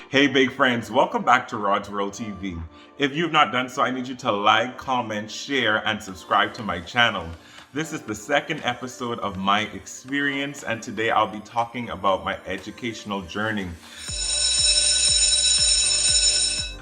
Hey big friends, welcome back to Rod's World TV. If you've not done so, I need you to like, comment, share, and subscribe to my channel. This is the second episode of my experience, and today I'll be talking about my educational journey.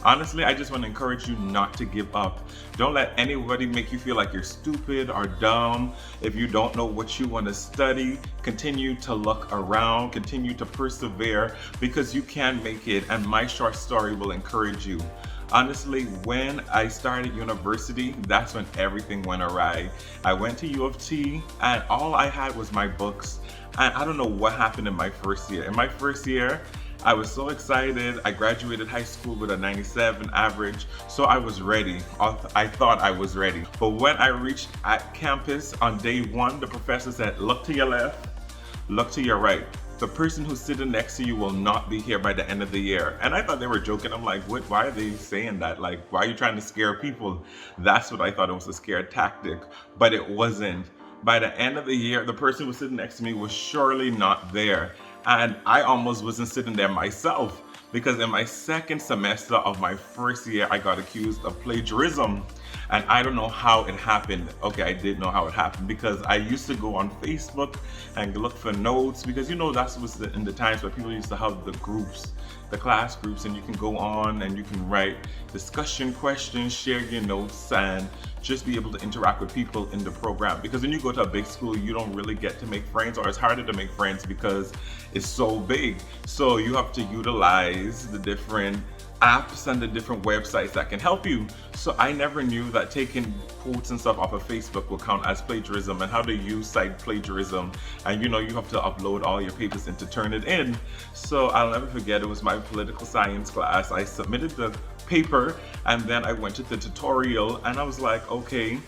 Honestly, I just want to encourage you not to give up. Don't let anybody make you feel like you're stupid or dumb. If you don't know what you want to study, continue to look around, continue to persevere, because you can make it, and my short story will encourage you. Honestly, when I started university, that's when everything went awry. I went to U of T, and all I had was my books. And I don't know what happened in my first year. In my first year, I was so excited. I graduated high school with a 97 average, so I was ready. I thought I was ready. But when I reached at campus on day one, the professor said, look to your left, look to your right. The person who's sitting next to you will not be here by the end of the year. And I thought they were joking. I'm like, what? Why are they saying that? Like, why are you trying to scare people? That's what I thought. It was a scare tactic, but it wasn't. By the end of the year, the person who was sitting next to me was surely not there. And I almost wasn't sitting there myself, because in my second semester of my first year, I got accused of plagiarism. And I don't know how it happened. Okay, I did know how it happened, because I used to go on Facebook and look for notes, because that was in the times where people used to have the groups, the class groups, and you can go on and you can write discussion questions, share your notes, and just be able to interact with people in the program. Because when you go to a big school, you don't really get to make friends, or it's harder to make friends because it's so big. So you have to utilize the different apps and the different websites that can help you. So I never knew that taking quotes and stuff off of Facebook will count as plagiarism, and how to use site plagiarism. And you have to upload all your papers and to turn it in. So I'll never forget, it was my political science class. I submitted the paper, and then I went to the tutorial, and I was like, okay,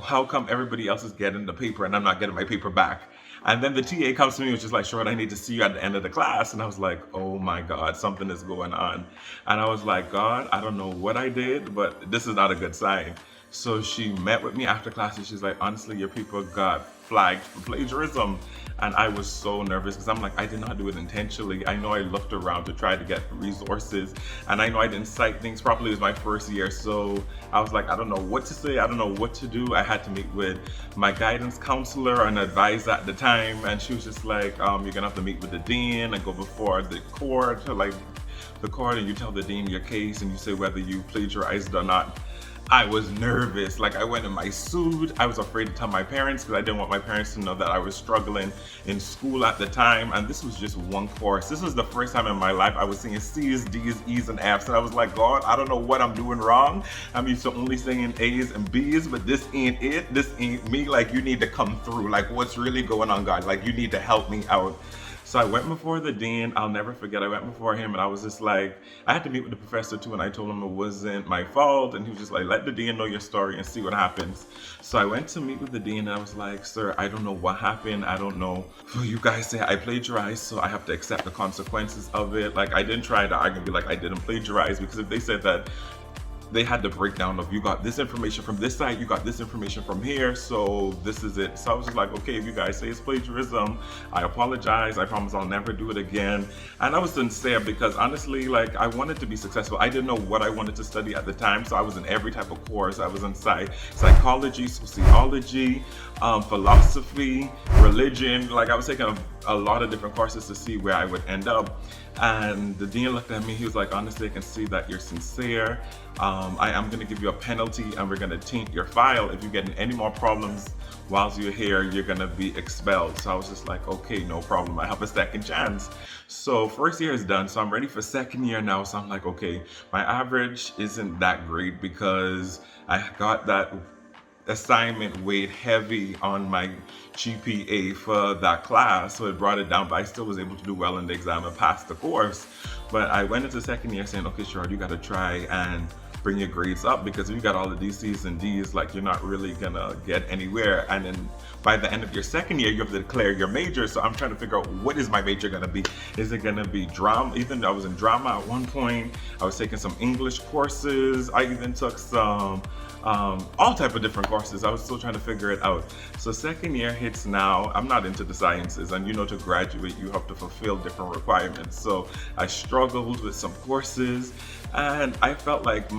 how come everybody else is getting the paper and I'm not getting my paper back? And then the TA comes to me and was just like, Short, I need to see you at the end of the class. And I was like, oh my God, something is going on. And I was like, God, I don't know what I did, but this is not a good sign. So she met with me after class, and she's like, honestly, your paper got flagged for plagiarism. And I was so nervous, because I'm like, I did not do it intentionally. I know I looked around to try to get resources, and I know I didn't cite things properly. It was my first year. So I was like, I don't know what to say. I don't know what to do. I had to meet with my guidance counselor and advisor at the time. And she was just like, you're gonna have to meet with the dean and go before the court, and you tell the dean your case and you say whether you plagiarized or not. I was nervous. Like, I went in my suit. I was afraid to tell my parents, because I didn't want my parents to know that I was struggling in school at the time. And this was just one course. This was the first time in my life I was seeing C's, D's, E's, and F's. And I was like, God, I don't know what I'm doing wrong. I'm used to only saying A's and B's, but this ain't it. This ain't me. Like, you need to come through. Like, what's really going on, God? Like, you need to help me out. So I went before the dean. I'll never forget, I went before him, and I was just like, I had to meet with the professor too, and I told him it wasn't my fault, and he was just like, let the dean know your story and see what happens. So I went to meet with the dean, and I was like, sir, I don't know what happened. I don't know. You guys say I plagiarized, so I have to accept the consequences of it. Like, I didn't try to argue and be like, I didn't plagiarize, because if they said that, they had the breakdown of, you got this information from this site, you got this information from here, so this is it. So I was just like, okay, if you guys say it's plagiarism, I apologize. I promise I'll never do it again. And I was sincere, because honestly, like, I wanted to be successful. I didn't know what I wanted to study at the time, so I was in every type of course. I was in psychology, sociology, philosophy, religion. Like, I was taking a lot of different courses to see where I would end up. And the dean looked at me, he was like, honestly, I can see that you're sincere. I am going to give you a penalty, and we're going to taint your file. If you get in any more problems whilst you're here, you're going to be expelled. So I was just like, okay, no problem. I have a second chance. So first year is done. So I'm ready for second year now. So I'm like, okay, my average isn't that great, because I got that assignment weighed heavy on my GPA for that class, so it brought it down, but I still was able to do well in the exam and pass the course. But I went into second year saying, okay, sure, you got to try and bring your grades up, because if you got all the C's and D's, like, you're not really gonna get anywhere. And then by the end of your second year, you have to declare your major. So I'm trying to figure out, what is my major gonna be? Is it gonna be drama? Even though I was in drama at one point, I was taking some English courses. I even took some all type of different courses. I was still trying to figure it out. So second year hits now. I'm not into the sciences, and to graduate, you have to fulfill different requirements. So I struggled with some courses, and I felt like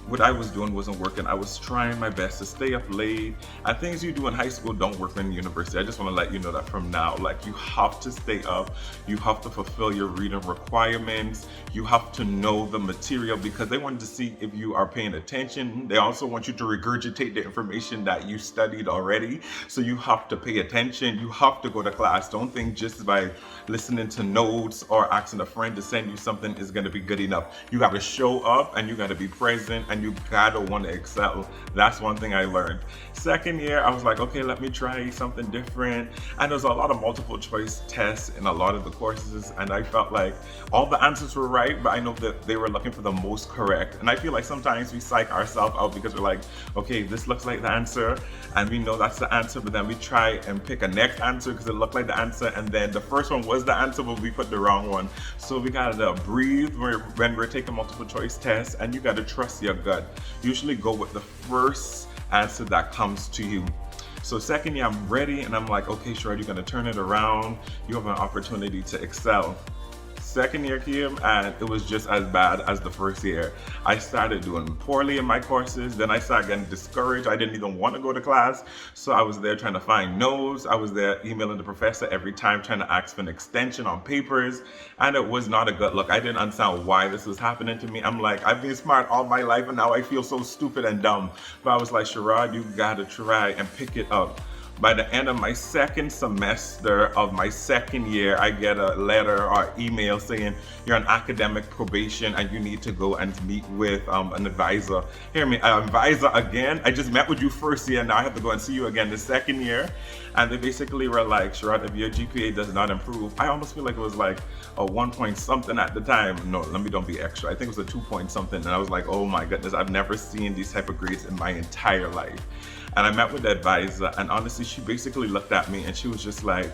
what I was doing wasn't working. I was trying my best to stay up late, and things you do in high school don't work in university. I just want to let you know that from now. Like, you have to stay up, you have to fulfill your reading requirements, you have to know the material, because they want to see if you are paying attention. They also want you to regurgitate the information that you studied already. So you have to pay attention, you have to go to class. Don't think just by listening to notes or asking a friend to send you something is going to be good enough. You got to show up, and you got to be present, and you gotta want to excel. That's one thing I learned. Second year, I was like, okay, let me try something different. And there's a lot of multiple choice tests in a lot of the courses, and I felt like all the answers were right, but I know that they were looking for the most correct. And I feel like sometimes we psych ourselves out because we're like, okay, this looks like the answer, and we know that's the answer, but then we try and pick a next answer because it looked like the answer, and then the first one was the answer, but we put the wrong one. So we gotta breathe when we're taking multiple choice tests, and you gotta trust your gut. Usually go with the first answer that comes to you. So second year, I'm ready, and I'm like, okay, sure, you're gonna turn it around. You have an opportunity to excel. Second year came, and it was just as bad as the first year. I started doing poorly in my courses. Then I started getting discouraged. I didn't even want to go to class. So I was there trying to find notes. I was there emailing the professor every time, trying to ask for an extension on papers. And it was not a good look. I didn't understand why this was happening to me. I'm like, I've been smart all my life, and now I feel so stupid and dumb. But I was like, Sherrod, you gotta try and pick it up. By the end of my second semester of my second year, I get a letter or email saying you're on academic probation and you need to go and meet with an advisor. Hear me, an advisor again? I just met with you first year, now I have to go and see you again the second year. And they basically were like, Sherrod, if your GPA does not improve, I almost feel like it was like a 1 point something at the time. No, don't be extra. I think it was a 2 point something. And I was like, oh my goodness, I've never seen these type of grades in my entire life. And I met with the advisor, and honestly, she basically looked at me and she was just like,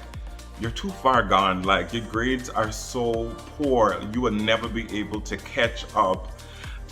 you're too far gone. Like, your grades are so poor, you will never be able to catch up.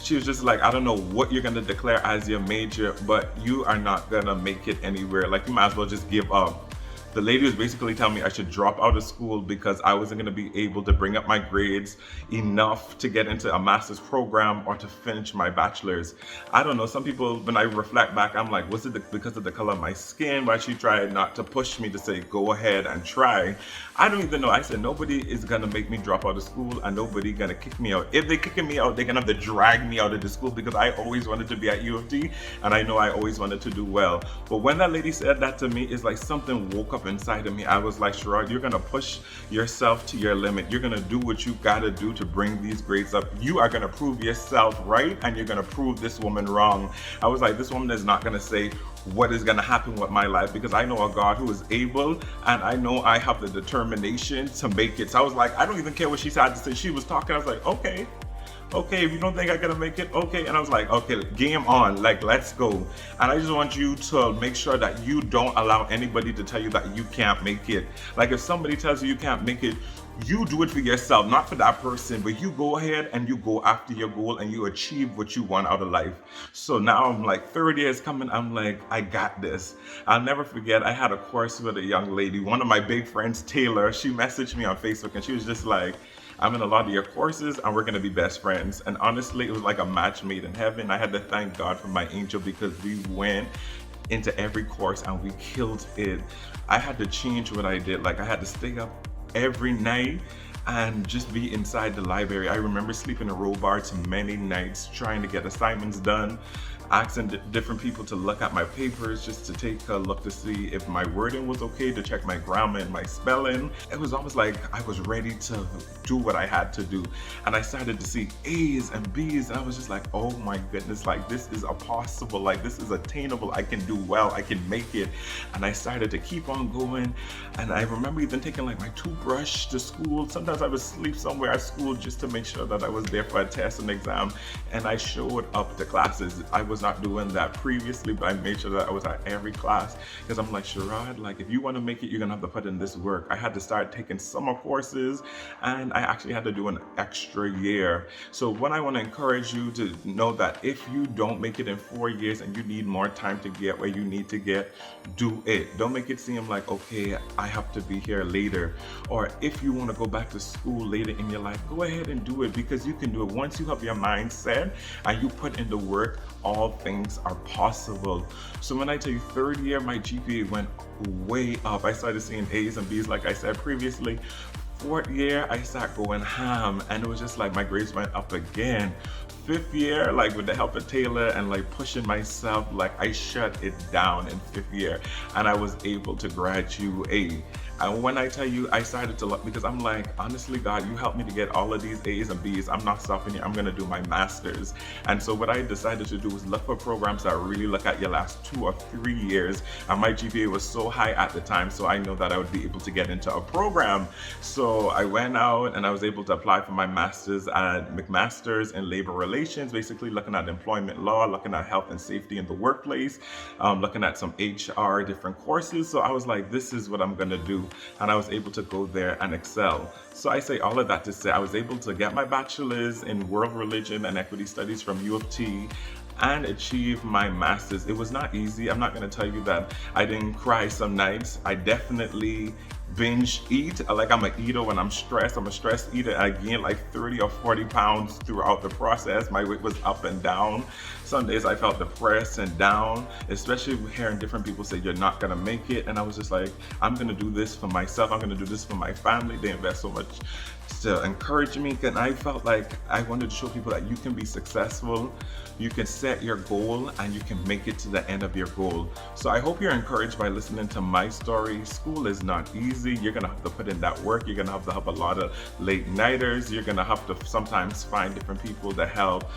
She was just like, I don't know what you're gonna declare as your major, but you are not gonna make it anywhere. Like, you might as well just give up. The lady was basically telling me I should drop out of school because I wasn't going to be able to bring up my grades enough to get into a master's program or to finish my bachelor's. I don't know, some people, when I reflect back, I'm like, was it because of the color of my skin? Why she tried not to push me to say, go ahead and try? I don't even know. I said, nobody is going to make me drop out of school, and nobody going to kick me out. If they're kicking me out, they're going to have to drag me out of the school, because I always wanted to be at U of T, and I know I always wanted to do well. But when that lady said that to me, it's like something woke up inside of me. I was like, Sherrod, you're gonna push yourself to your limit. You're gonna do what you gotta do to bring these grades up. You are gonna prove yourself right, and you're gonna prove this woman wrong. I was like, this woman is not gonna say what is gonna happen with my life, because I know a God who is able, and I know I have the determination to make it. So I was like, I don't even care what she had to say. She was talking, I was like, okay, if you don't think I'm gonna make it, okay. And I was like, okay, game on, like, let's go. And I just want you to make sure that you don't allow anybody to tell you that you can't make it. Like, if somebody tells you you can't make it, you do it for yourself, not for that person, but you go ahead and you go after your goal and you achieve what you want out of life. So now I'm like, third year is coming, I'm like, I got this. I'll never forget, I had a course with a young lady, one of my big friends, Taylor. She messaged me on Facebook and she was just like, I'm in a lot of your courses and we're gonna be best friends. And honestly, it was like a match made in heaven. I had to thank God for my angel, because we went into every course and we killed it. I had to change what I did. Like, I had to stay up every night and just be inside the library. I remember sleeping in row bars many nights, trying to get assignments done, asking different people to look at my papers just to take a look to see if my wording was okay, to check my grammar and my spelling. It was almost like I was ready to do what I had to do. And I started to see A's and B's, and I was just like, oh my goodness, like, this is possible, like, this is attainable, I can do well, I can make it. And I started to keep on going. And I remember even taking like my toothbrush to school. Sometimes sometimes I would sleep somewhere at school just to make sure that I was there for a test and exam, and I showed up to classes. I was not doing that previously, but I made sure that I was at every class, because I'm like, Sherrod, like if you want to make it, you're gonna have to put in this work. I had to start taking summer courses, and I actually had to do an extra year. So what I want to encourage you to know that if you don't make it in 4 years and you need more time to get where you need to get, do it. Don't make it seem like, okay, I have to be here later. Or if you want to go back to school later in your life, go ahead and do it, because you can do it. Once you have your mind set and you put in the work, all things are possible. So when I tell you third year, my GPA went way up. I started seeing A's and B's like I said previously. Fourth year, I started going ham, and it was just like my grades went up again. Fifth year, like with the help of Taylor and like pushing myself, like I shut it down in fifth year, and I was able to graduate. And when I tell you, I started to look, because I'm like, honestly, God, you helped me to get all of these A's and B's. I'm not stopping here. I'm going to do my master's. And so what I decided to do was look for programs that really look at your last 2 or 3 years. And my GPA was so high at the time, so I know that I would be able to get into a program. So I went out and I was able to apply for my master's at McMaster's in labor relations, basically looking at employment law, looking at health and safety in the workplace, looking at some HR, different courses. So I was like, this is what I'm going to do. And I was able to go there and excel. So I say all of that to say I was able to get my bachelor's in world religion and equity studies from U of T and achieve my master's. It was not easy. I'm not going to tell you that I didn't cry some nights. I definitely binge eat. Like I'm an eater when I'm stressed. I'm a stress eater. I gained like 30 or 40 pounds throughout the process. My weight was up and down. Some days I felt depressed and down, especially hearing different people say you're not gonna make it. And I was just like, I'm gonna do this for myself. I'm gonna do this for my family. They invest so much to encourage me, and I felt like I wanted to show people that you can be successful, you can set your goal, and you can make it to the end of your goal. So I hope you're encouraged by listening to my story. School is not easy. You're gonna have to put in that work. You're gonna have to have a lot of late nighters. You're gonna have to sometimes find different people to help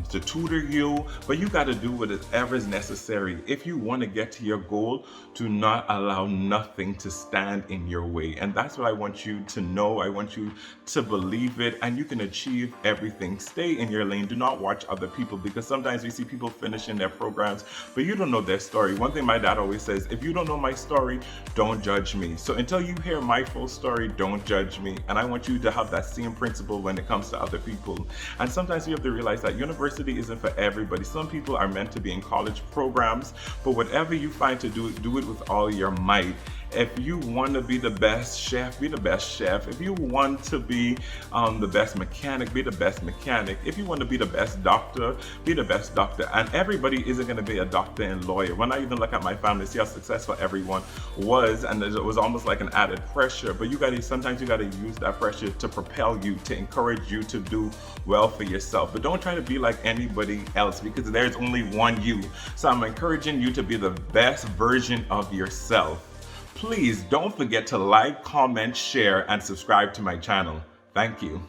to tutor you, but you got to do whatever is necessary. If you want to get to your goal, do not allow nothing to stand in your way. And that's what I want you to know. I want you to believe it, and you can achieve everything. Stay in your lane. Do not watch other people, because sometimes we see people finishing their programs, but you don't know their story. One thing my dad always says, if you don't know my story, don't judge me. So until you hear my full story, don't judge me. And I want you to have that same principle when it comes to other people. And sometimes you have to realize that university isn't for everybody. Some people are meant to be in college programs, but whatever you find to do it with all your might. If you want to be the best chef, be the best chef. If you want to be the best mechanic, be the best mechanic. If you want to be the best doctor, be the best doctor. And everybody isn't going to be a doctor and lawyer. When I even look at my family, see how successful everyone was, and it was almost like an added pressure. But sometimes you got to use that pressure to propel you, to encourage you to do well for yourself. But don't try to be like anybody else, because there's only one you. So I'm encouraging you to be the best version of yourself. Please don't forget to like, comment, share, and subscribe to my channel. Thank you.